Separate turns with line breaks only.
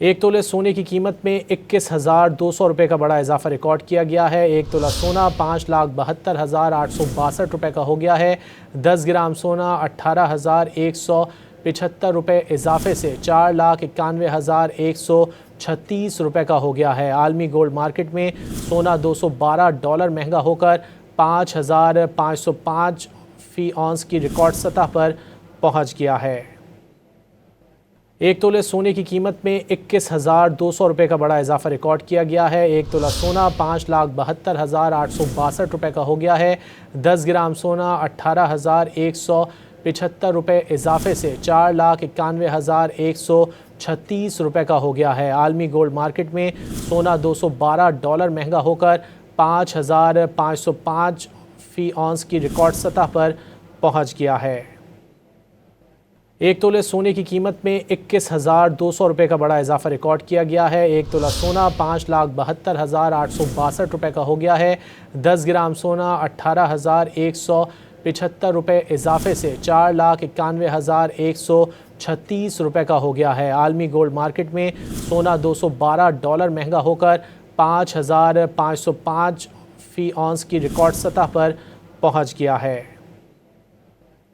एक तोले सोने की कीमत में 21,200 रुपये का बड़ा इजाफा रिकॉर्ड किया गया है। एक तोला सोना 5,72,862 रुपये का हो गया है। 10 ग्राम सोना 18,175 रुपये इजाफे से 4,91,136 रुपये का हो गया है। आलमी गोल्ड मार्केट में सोना $212 महंगा होकर 5,505 फी औंस की रिकॉर्ड सतह पर पहुँच गया है। एक तोले सोने की कीमत में 21,200 रुपये का बड़ा इजाफा रिकॉर्ड किया गया है। एक तोला सोना 5,72,862 रुपये का हो गया है। 10 ग्राम सोना 18,175 रुपये इजाफे से 4,91,136 रुपये का हो गया है। आलमी गोल्ड मार्केट में सोना $212 महंगा होकर 5,505 फी औंस की रिकॉर्ड सतह पर पहुँच गया है। एक तोले सोने की कीमत में 21,200 रुपये का बड़ा इजाफा रिकॉर्ड किया गया है। एक तोला सोना 5,72,862 रुपये का हो गया है। 10 ग्राम सोना 18,175 रुपये इजाफे से 4,91,136 रुपये का हो गया है। आलमी गोल्ड मार्केट में सोना $212 महंगा होकर 5,505 फी औंस की रिकॉर्ड सतह पर पहुँच गया है।